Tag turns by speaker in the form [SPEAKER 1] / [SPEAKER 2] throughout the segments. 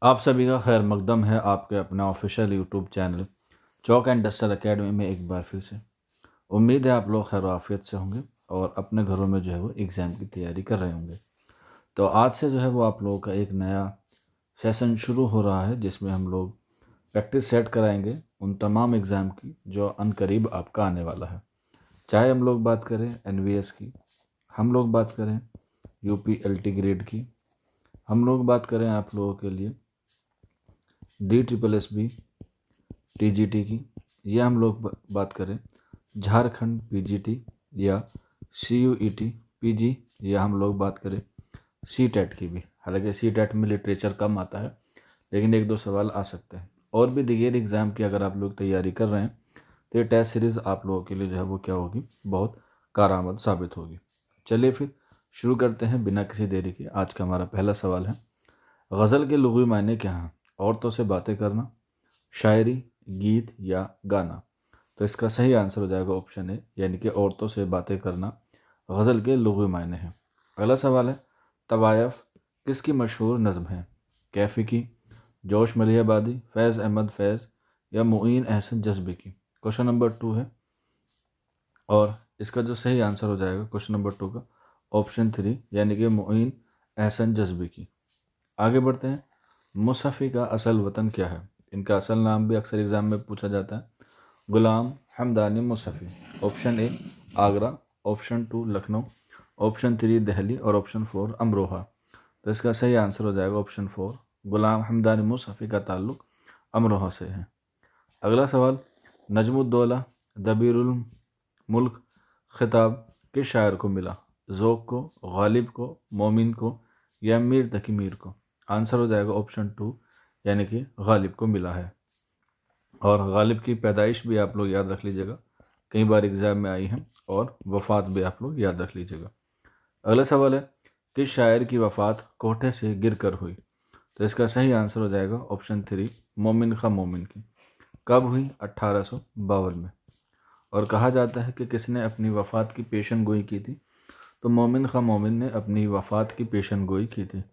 [SPEAKER 1] आप सभी का खैर मकदम है आपके अपना official YouTube channel chalk and duster academy में एक बार फिर से। उम्मीद है आप लोग खैर आफियत से होंगे और अपने घरों में जो है वो एग्ज़ाम की तैयारी कर रहे होंगे। तो आज से जो है वो आप लोगों का एक नया सेशन शुरू हो रहा है जिसमें हम लोग प्रैक्टिस सेट कराएंगे उन तमाम एग्ज़ाम की जो अनकरीब आपका आने वाला है। चाहे हम लोग बात करें एनवीएस की, हम लोग बात करें यूपी ग्रेड की, हम लोग बात करें आप लोगों के लिए DSSB TGT की, या हम लोग बात करें झारखंड PGT या CUET PG, या हम लोग बात करें CTET की भी। हालांकि CTET में लिटरेचर कम आता है लेकिन एक दो सवाल आ सकते हैं। और भी दिगेर एग्ज़ाम की अगर आप लोग तैयारी कर रहे हैं तो ये टेस्ट सीरीज़ आप लोगों के लिए जो है वो क्या होगी, बहुत कारआमद साबित होगी। चलिए फिर शुरू करते हैं बिना किसी देरी के। आज का हमारा पहला सवाल है, गज़ल के लुग़वी मायने क्या हैं? औरतों से बातें करना, शायरी, गीत या गाना। तो इसका सही आंसर हो जाएगा ऑप्शन ए, यानी कि औरतों से बातें करना गज़ल के लुग़वी मायने हैं। अगला सवाल है, तवायफ किसकी मशहूर नज़म है? कैफ़ी की, जोश मलिहाबादी, फैज़ अहमद फैज़ या मुईन अहसन जज्बे की। क्वेश्चन नंबर 2 है और इसका जो सही आंसर हो जाएगा क्वेश्चन नंबर 2 का ऑप्शन 3, यानी कि मुईन अहसन जज्बे की। आगे बढ़ते हैं, मुसफ़ी का असल वतन क्या है? इनका असल नाम भी अक्सर एग्ज़ाम में पूछा जाता है। Ghulam Hamdani Mushafi. Option A Agra, option 2 Lucknow, option 3 Delhi और ऑप्शन 4 अमरोहा। तो इसका सही आंसर हो जाएगा ऑप्शन 4, गुलाम हमदानी मुसफ़ी का ताल्लुक़ अमरोहा से है। अगला सवाल, नजमुद्दौला दबीरुल मुल्क खिताब किस शायर को मिला? ज़ौक़ को, गालिब को, मोमिन को या मीर तकी मीर को। आंसर हो जाएगा ऑप्शन 2, यानी कि गालिब को मिला है। और गालिब की पैदाइश भी आप लोग याद रख लीजिएगा, कई बार एग्ज़ाम में आई हैं, और वफ़ात भी आप लोग याद रख लीजिएगा। अगला सवाल है, किस शायर की वफ़ात कोठे से गिर कर हुई? तो इसका सही आंसर हो जाएगा ऑप्शन 3, मोमिन खां मोमिन की। कब हुई? 1852 में। और कहा जाता है कि किसने अपनी वफ़ात की पेशन गोई की थी? तो मोमिन खां मोमिन ने अपनी वफ़ात की पेशन गोई की थी।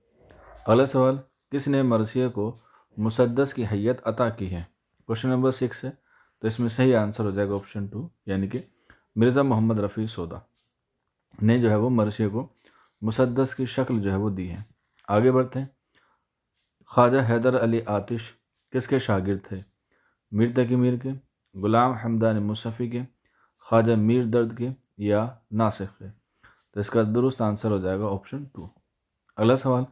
[SPEAKER 1] अगला सवाल, किसने मरसिया को मुसद्दस की हैयत अता की है? क्वेश्चन नंबर 6 है, तो इसमें सही आंसर हो जाएगा ऑप्शन 2, यानी कि मिर्ज़ा मोहम्मद रफ़ी सौदा ने जो है वो मरसिया को मुसद्दस की शक्ल जो है वो दी है। आगे बढ़ते हैं, ख्वाजा हैदर अली आतिश किसके शागिर्द थे? मीर तकी मीर के, गुलाम हमदानी मुसफ़ी के, ख्वाजा मीर दर्द के या नासिख के। तो इसका दुरुस्त आंसर हो जाएगा ऑप्शन 2। अगला सवाल,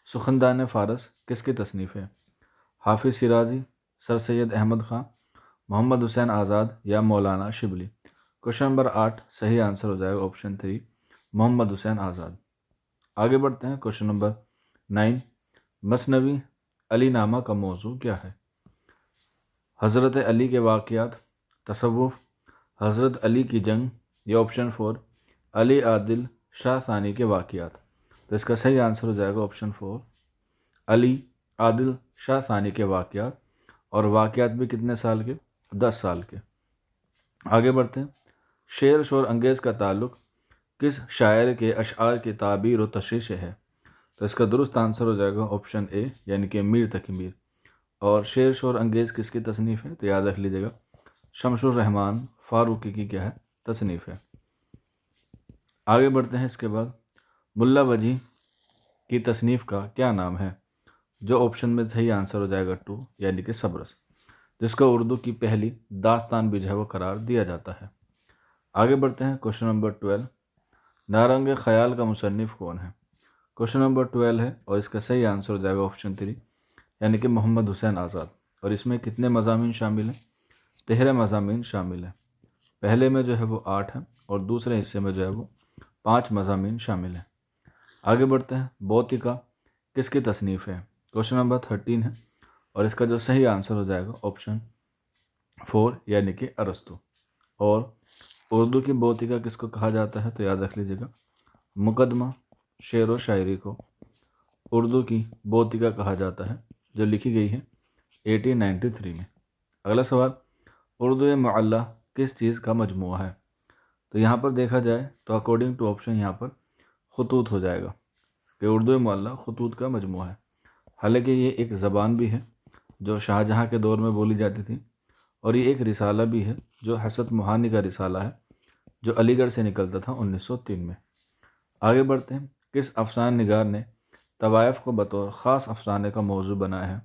[SPEAKER 1] सुखनदान फ़ारस किसकी तसनीफ़ है? हाफिज़ शिराज़ी, सर सैयद अहमद ख़ां, मोहम्मद हुसैन आज़ाद या मौलाना शिबली। क्वेश्चन नंबर 8 सही आंसर हो जाएगा ऑप्शन 3, मोहम्मद हुसैन आज़ाद। आगे बढ़ते हैं, क्वेश्चन नंबर 9, मसनवी अली नामा का मौजू क्या है? हज़रत अली के वाक़यात, तसव्वुफ़, हज़रत अली की जंग या ऑप्शन 4 अली आदिल शाह सानी के वाक़यात। तो इसका सही आंसर हो जाएगा ऑप्शन 4, अली आदिल शाह सानी के वाक़यात। और वाक़यात भी कितने साल के? 10 साल के। आगे बढ़ते हैं, शेर शोर अंगेज़ का ताल्लुक़ किस शायर के अशआर की ताबीर व तशरीह से है? तो इसका दुरुस्त आंसर हो जाएगा ऑप्शन ए, यानी कि मीर तकी मीर। और शेर शोर अंगेज़ किसकी तसनीफ़ है? तो याद रख लीजिएगा, शमसुर रहमान फ़ारूकी की क्या है? तसनीफ़ है। आगे बढ़ते हैं, इसके बाद मुल्ला वजी की तसनीफ़ का क्या नाम है? जो ऑप्शन में सही आंसर हो जाएगा 2, यानी कि सब्रस, जिसको उर्दू की पहली दास्तान भी जो है वो करार दिया जाता है। आगे बढ़ते हैं, क्वेश्चन नंबर 12, नारंग ख़याल का मुसन्निफ़ कौन है? क्वेश्चन नंबर 12 है और इसका सही आंसर हो जाएगा ऑप्शन 3, यानी कि मोहम्मद हुसैन आज़ाद। और इसमें कितने मज़ामीन शामिल हैं? 13 मज़ामीन शामिल हैं। पहले में जो है वो 8 हैं और दूसरे हिस्से में जो है वो 5 मज़ामीन शामिल हैं। आगे बढ़ते हैं, भौतिका किसकी तसनीफ़ है? क्वेश्चन नंबर 13 है और इसका जो सही आंसर हो जाएगा ऑप्शन 4, यानी कि अरस्तु। और उर्दू की भौतिका किसको कहा जाता है? तो याद रख लीजिएगा, मुकदमा शेर व शायरी को उर्दू की भौतिका कहा जाता है, जो लिखी गई है 1893 में। अगला सवाल, उर्दू मुअल्ला किस चीज़ का मजमूआ है? तो यहाँ पर देखा जाए तो अकॉर्डिंग टू ऑप्शन यहाँ पर खतूत हो जाएगा कि उर्दू मुअल्ला खतूत का मजमूआ है। हालांकि ये एक ज़बान भी है जो शाहजहाँ के दौर में बोली जाती थी, और ये एक रिसाला भी है जो हसरत मोहानी का रिसाला है जो अलीगढ़ से निकलता था 1903 में। आगे बढ़ते हैं। किस अफसाना निगार ने तवायफ़ को बतौर ख़ास अफसाने का मौजू बनाया है?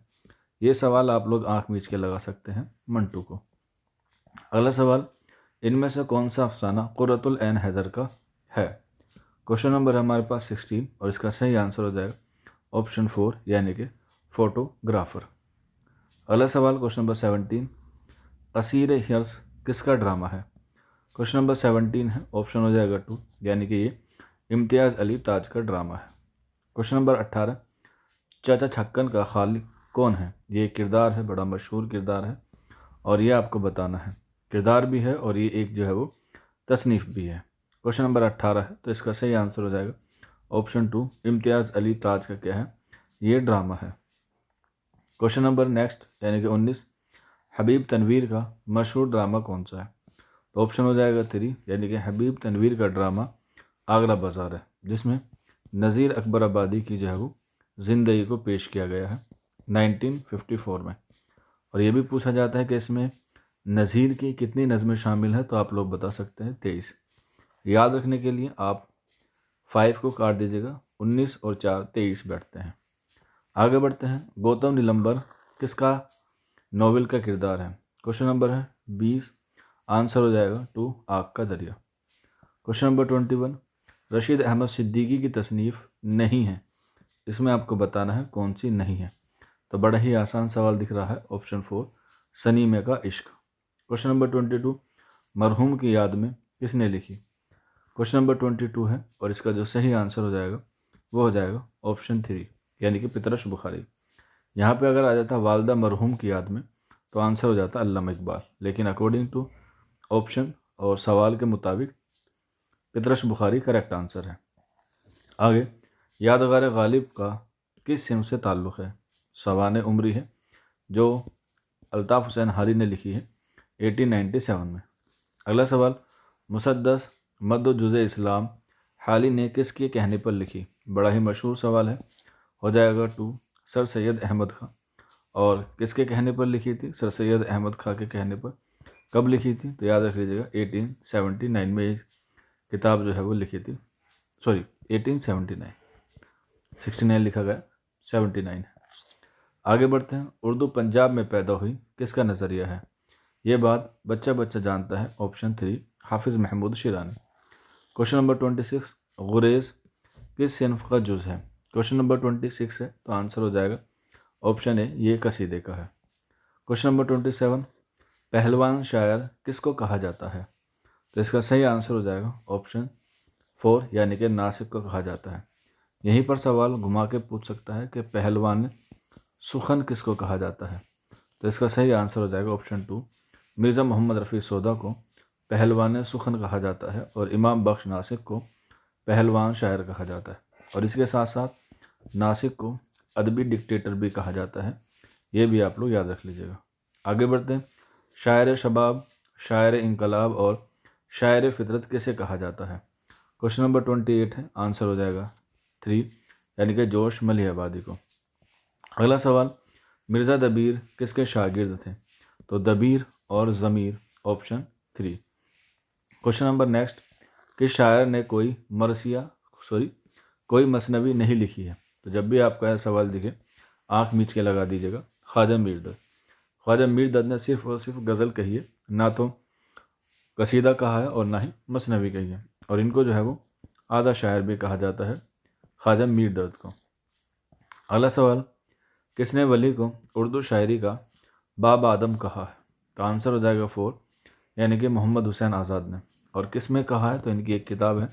[SPEAKER 1] ये सवाल आप लोग आँख मीच के लगा सकते हैं मंटू को। अगला सवाल, इनमें से कौन सा अफसाना कुर्रतुल ऐन हैदर का है? क्वेश्चन नंबर है हमारे पास 16 और इसका सही आंसर हो जाएगा ऑप्शन 4 यानी कि फोटोग्राफर। अगला सवाल क्वेश्चन नंबर 17, असीर हिर्स किसका ड्रामा है? क्वेश्चन नंबर 17 है, ऑप्शन हो जाएगा 2 यानी कि ये इम्तियाज़ अली ताज का ड्रामा है। क्वेश्चन नंबर 18, चाचा छक्कन का खालिक कौन है? ये किरदार है, बड़ा मशहूर किरदार है और ये आपको बताना है। किरदार भी है और ये एक जो है वो तसनीफ़ भी है। क्वेश्चन नंबर 18 है, तो इसका सही आंसर हो जाएगा ऑप्शन 2 इम्तियाज़ अली ताज का क्या है? ये ड्रामा है। क्वेश्चन नंबर नेक्स्ट यानी कि 19, हबीब तनवीर का मशहूर ड्रामा कौन सा है? तो ऑप्शन हो जाएगा 3 यानी कि हबीब तनवीर का ड्रामा आगरा बाज़ार है, जिसमें नज़ीर अकबर आबादी की जो है वो ज़िंदगी को पेश किया गया है 1954 में। और ये भी पूछा जाता है कि इसमें नज़ीर की कितनी नज़में शामिल हैं, तो आप लोग बता सकते हैं 23। याद रखने के लिए आप 5 को काट दीजिएगा, 19 और 4 23 बैठते हैं। आगे बढ़ते हैं। गौतम नीलम्बर किसका नोवेल का किरदार है? क्वेश्चन नंबर है 20, आंसर हो जाएगा 2 आग का दरिया। क्वेश्चन नंबर 21, रशीद अहमद सिद्दीकी की तसनीफ़ नहीं है, इसमें आपको बताना है कौन सी नहीं है। तो बड़ा ही आसान सवाल दिख रहा है, ऑप्शन 4 सनीमे का इश्क। क्वेश्चन नंबर 22, मरहूम की याद में किसने लिखी? क्वेश्चन नंबर 22 है और इसका जो सही आंसर हो जाएगा वो हो जाएगा ऑप्शन 3 यानी कि पितरश बुखारी। यहाँ पे अगर आ जाता वालदा मरहूम की याद में तो आंसर हो जाता अल्लामा इकबाल, लेकिन अकॉर्डिंग टू ऑप्शन और सवाल के मुताबिक पितरश बुखारी करेक्ट आंसर है। आगे, यादगार गालिब का किस सिम से ताल्लुक़ है? सवाने उमरी है जो अल्ताफ़ हुसैन हाली ने लिखी है 1897 में। अगला सवाल, मुसद्दस मद्द जुज़े इस्लाम हाली ने किसके कहने पर लिखी? बड़ा ही मशहूर सवाल है, हो जाएगा 2 सर सैयद अहमद खां। और किसके कहने पर लिखी थी? सर सैयद अहमद खां के कहने पर। कब लिखी थी? तो याद रख लीजिएगा 1879 में ये किताब जो है वो लिखी थी। सॉरी 1879, 69 लिखा गया, 79 है। आगे बढ़ते हैं। उर्दू पंजाब में पैदा हुई किसका नज़रिया है? ये बात बच्चा बच्चा जानता है, ऑप्शन 3 हाफिज़ महमूद शिरानी। क्वेश्चन नंबर 26, गुरेज़ किस सिन्फ का जुज़ है? क्वेश्चन नंबर 26 है, तो आंसर हो जाएगा ऑप्शन ए ये कसीदे का है। क्वेश्चन नंबर 27, पहलवान शायर किसको कहा जाता है? तो इसका सही आंसर हो जाएगा ऑप्शन 4 यानी कि नासिक को कहा जाता है। यहीं पर सवाल घुमा के पूछ सकता है कि पहलवान सुखन किसको कहा जाता है? तो इसका सही आंसर हो जाएगा ऑप्शन 2 मिर्ज़ा मोहम्मद रफ़ी सौदा को पहलवान सुखन कहा जाता है और इमाम बख्श नासिक को पहलवान शायर कहा जाता है। और इसके साथ साथ नासिक को अदबी डिक्टेटर भी कहा जाता है, ये भी आप लोग याद रख लीजिएगा। आगे बढ़ते हैं। शायर शबाब, शायर इनकलाब और शायर फितरत किसे कहा जाता है? क्वेश्चन नंबर 28 है, आंसर हो जाएगा 3 यानी कि जोश मलिहाबादी को। अगला सवाल, मिर्ज़ा दबीर किसके शागिर्द थे? तो दबीर और ज़मीर, ऑप्शन 3। क्वेश्चन नंबर नेक्स्ट, किस शायर ने कोई मसनवी नहीं लिखी है? तो जब भी आपको ऐसा सवाल दिखे आँख मीच के लगा दीजिएगा, ख्वाजा मीर दर्द। ख्वाजा मीर दर्द ने सिर्फ और सिर्फ गज़ल कही है, ना तो कसीदा कहा है और ना ही मसनवी कही है, और इनको जो है वो आधा शायर भी कहा जाता है ख्वाजा मीर दर्द को। अगला सवाल, किसने वली को उर्दू शायरी का बाब आदम कहा है? तो आंसर हो जाएगा 4 यानी कि मोहम्मद हुसैन आज़ाद ने। और किस में कहा है? तो इनकी एक किताब है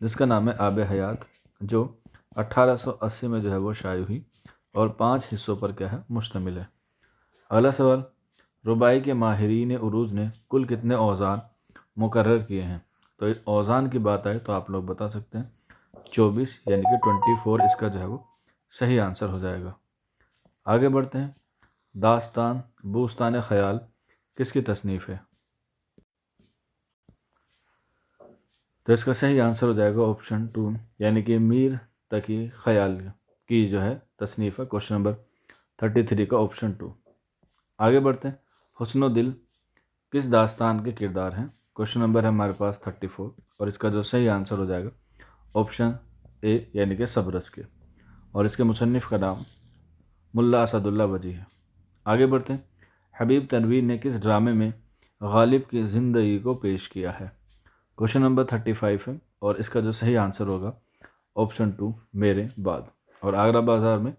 [SPEAKER 1] जिसका नाम है आब हयात, जो 1880 में जो है वो शाये हुई और 5 हिस्सों पर क्या है मुश्तमिल है। अगला सवाल, रुबाई के माहिरीन उरूज ने कुल कितने औज़ान मुकर्रर किए हैं? तो औज़ान की बात आए तो आप लोग बता सकते हैं 24 यानी कि 24 इसका जो है वो सही आंसर हो जाएगा। आगे बढ़ते हैं। दास्तान बूस्तान ख़याल किसकी तसनीफ़ है? तो इसका सही आंसर हो जाएगा ऑप्शन 2 यानी कि मीर तकी ख़याल। की जो है तसनीफ़ है। क्वेश्चन नंबर 33 का ऑप्शन 2। आगे बढ़ते हैं। हुस्न दिल किस दास्तान के किरदार हैं? क्वेश्चन नंबर है हमारे पास 34 और इसका जो सही आंसर हो जाएगा ऑप्शन ए यानी कि सबरस के, और इसके मुसन्निफ़ का नाम मुल्ला असदुल्ला वजी है। आगे बढ़ते हैं। हबीब तनवीर ने किस ड्रामे में गालिब की ज़िंदगी को पेश किया है? क्वेश्चन नंबर 35 है और इसका जो सही आंसर होगा ऑप्शन 2 मेरे बाद, और आगरा बाज़ार में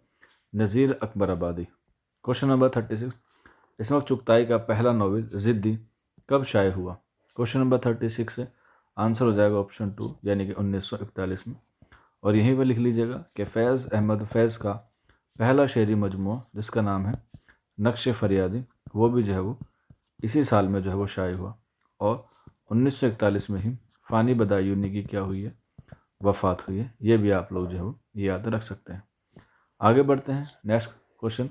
[SPEAKER 1] नज़ीर अकबर आबादी। क्वेश्चन नंबर 36 इसमत चुगताई का पहला नावल ज़िद्दी कब शाये हुआ? क्वेश्चन नंबर 36 से आंसर हो जाएगा ऑप्शन 2 यानी कि 1941 में, और यहीं पर लिख लीजिएगा कि फैज़ अहमद फैज़ का पहला शेरी मजमूआ जिसका नाम है नक्श फरियादी, वो भी जो है वो इसी साल में जो है वो शाये हुआ, और 1941 में ही फ़ानी बदायूनी की क्या हुई है, वफ़ात हुई है। ये भी आप लोग जो है वो याद रख सकते हैं। आगे बढ़ते हैं। नेक्स्ट क्वेश्चन,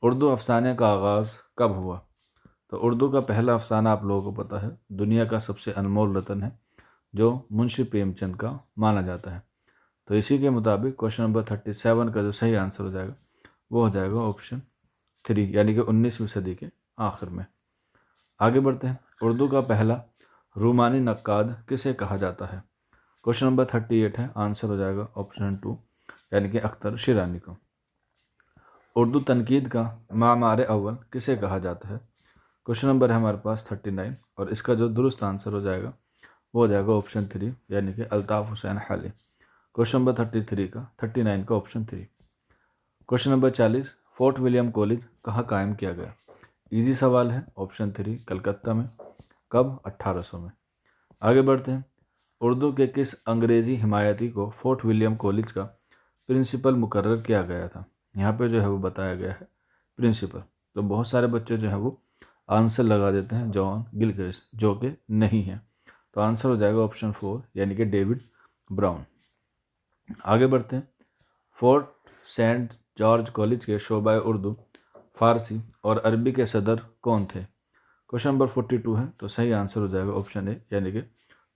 [SPEAKER 1] उर्दू अफसाने का आगाज़ कब हुआ? तो उर्दू का पहला अफसाना आप लोगों को पता है दुनिया का सबसे अनमोल रतन है जो मुंशी प्रेमचंद का माना जाता है। तो इसी के मुताबिक क्वेश्चन नंबर 37 का जो सही आंसर हो जाएगा वो हो जाएगा ऑप्शन 3 यानी कि 19वीं सदी के आखिर में। आगे बढ़ते हैं। उर्दू का पहला रूमानी नक्काद किसे कहा जाता है? क्वेश्चन नंबर 38 है, आंसर हो जाएगा ऑप्शन 2 यानी कि अख्तर शिरानी को। उर्दू तनकीद का मामार अव्वल किसे कहा जाता है? क्वेश्चन नंबर है हमारे पास 39 और इसका जो दुरुस्त आंसर हो जाएगा वो हो जाएगा ऑप्शन 3 यानी कि अल्ताफ़ हुसैन हाली। क्वेश्चन नंबर 33 का 39 का option 3। Question number 40 fort William college कहाँ कायम किया गया? इजी सवाल है। ऑप्शन 3 कलकत्ता में। कब? 1800 में। आगे बढ़ते हैं। उर्दू के किस अंग्रेज़ी हिमायती को फोर्ट विलियम कॉलेज का प्रिंसिपल मुकर्रर किया गया था? यहाँ पे जो है वो बताया गया है प्रिंसिपल। तो बहुत सारे बच्चे जो है वो आंसर लगा देते हैं जॉन गिलक्रिस्ट, जो कि नहीं है। तो आंसर हो जाएगा ऑप्शन 4 यानी कि डेविड ब्राउन। आगे बढ़ते हैं। फोर्ट सेंट जॉर्ज कॉलेज के शोबा उर्दू, फारसी और अरबी के सदर कौन थे? क्वेश्चन नंबर 42 है, तो सही आंसर हो जाएगा ऑप्शन ए यानी कि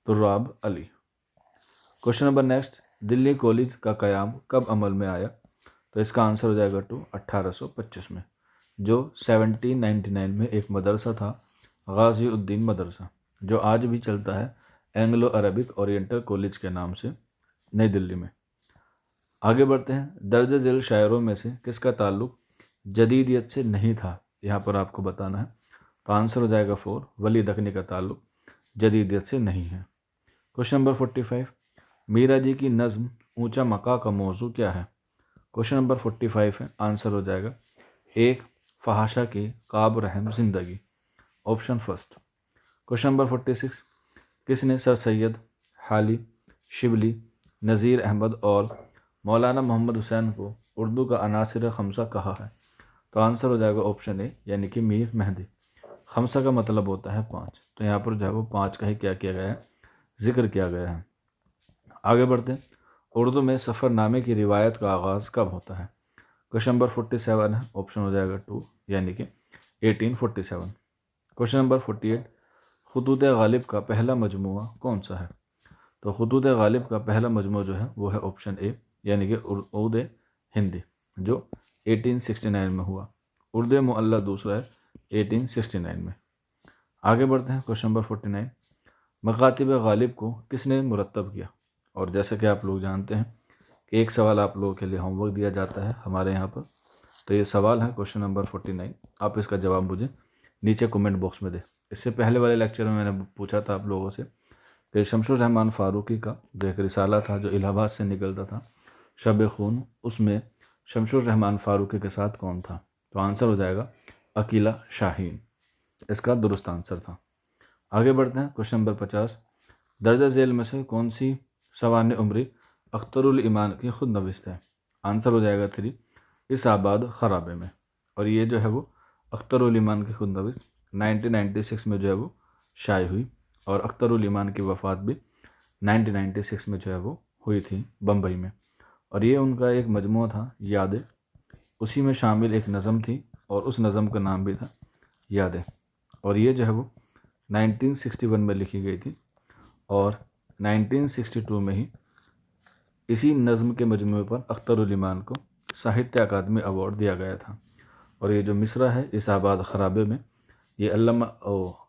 [SPEAKER 1] Turab Ali. Question number next, Delhi college का क़याम कब अमल में आया? तो इसका आंसर हो जाएगा 2 1825 में, जो 1799 में एक मदरसा था गाजी उद्दीन मदरसा, जो आज भी चलता है एंग्लो अरबिक ओरिएंटल कॉलेज के नाम से नई दिल्ली में। आगे बढ़ते हैं। दर्ज झेल शायरों में से किसका ताल्लुक जदीदियत से नहीं था? यहाँ पर आपको बताना है। तो आंसर हो जाएगा 4 वली दखनी का ताल्लुक जदीदियत से नहीं है। क्वेश्चन नंबर 45 मीरा जी की नज़्म ऊंचा मका का मौजू क्या है? क्वेश्चन नंबर 45 है, आंसर हो जाएगा 1 फहाशा की काब रहम जिंदगी, ऑप्शन फर्स्ट। क्वेश्चन नंबर 46 किसने सर सैयद हाली शिबली नज़ीर अहमद और मौलाना मोहम्मद हुसैन को उर्दू का अनासिर खमसा कहा है? तो आंसर हो जाएगा ऑप्शन ए यानी कि मीर मेहंदी। खमसा का मतलब होता है 5, तो यहाँ पर जो है वो 5 का ही क्या किया गया है, जिक्र किया गया है। आगे बढ़ते हैं। उर्दू में सफ़रनामे की रिवायत का आगाज़ कब होता है? क्वेश्चन नंबर 47 है, ऑप्शन हो जाएगा 2 यानी कि 1847। क्वेश्चन नंबर 48 खुतूत गालिब का पहला मजमूआ कौन सा है? तो खुतूत गालिब का पहला मजमूआ जो है वो है ऑप्शन ए यानी कि उर्द हिंदी, जो 1869 में हुआ। उर्द मुअल्ला दूसरा है 1869 में। आगे बढ़ते हैं। क्वेश्चन नंबर 49 मकातिब गालिब को किसने मुरतब किया? और जैसे कि आप लोग जानते हैं कि एक सवाल आप लोगों के लिए होमवर्क दिया जाता है हमारे यहाँ पर। तो ये सवाल है क्वेश्चन नंबर 49, आप इसका जवाब मुझे नीचे कमेंट बॉक्स में दें। इससे पहले वाले लेक्चर में मैंने पूछा था आप लोगों से कि शमशुर रहमान फ़ारूकी का जो एक रिसाला था जो इलाहाबाद से निकलता था शब खून, उसमें शमशुर रहमान फ़ारूकी के साथ कौन था? तो आंसर हो जाएगा अकीला शाहीन, इसका दुरुस्त आंसर था। आगे बढ़ते हैं। क्वेश्चन नंबर 50 दर्जा झेल में से कौन सी सवान उम्री अख्तरुल ईमान की खुद नविस्त है? आंसर हो जाएगा 3 इस आबाद खराबे में, और ये जो है वो अख्तरुल ईमान की खुद नविस्त 1996 में जो है वो शाये हुई, और अख्तरुल ईमान की वफ़ात भी 1996 में जो है वो हुई थी बम्बई में। और ये उनका एक मजमूआ था यादें, उसी में शामिल एक नज़म थी और उस नज़म का नाम भी था यादें, और ये जो है वो 1961 में लिखी गई थी और 1962 में ही इसी नज़्म के मजमूए पर अख्तरुल ईमान को साहित्य अकादमी अवार्ड दिया गया था। और ये जो मिसरा है इस आबाद ख़राबे में, ये अल्लामा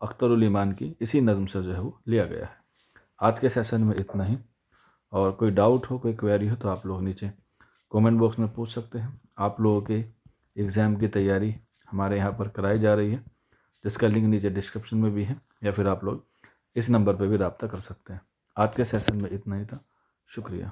[SPEAKER 1] अख्तरुल ईमान की इसी नज़्म से जो है वो लिया गया है। आज के सेशन में इतना ही, और कोई डाउट हो, कोई क्वेरी हो तो आप लोग नीचे कमेंट बॉक्स में पूछ सकते हैं। आप लोगों के एग्ज़ाम की तैयारी हमारे यहाँ पर कराई जा रही है, जिसका लिंक नीचे डिस्क्रिप्शन में भी है, या फिर आप लोग इस नंबर पर भी रब्ता कर सकते हैं। आज के सेशन में इतना ही था। शुक्रिया।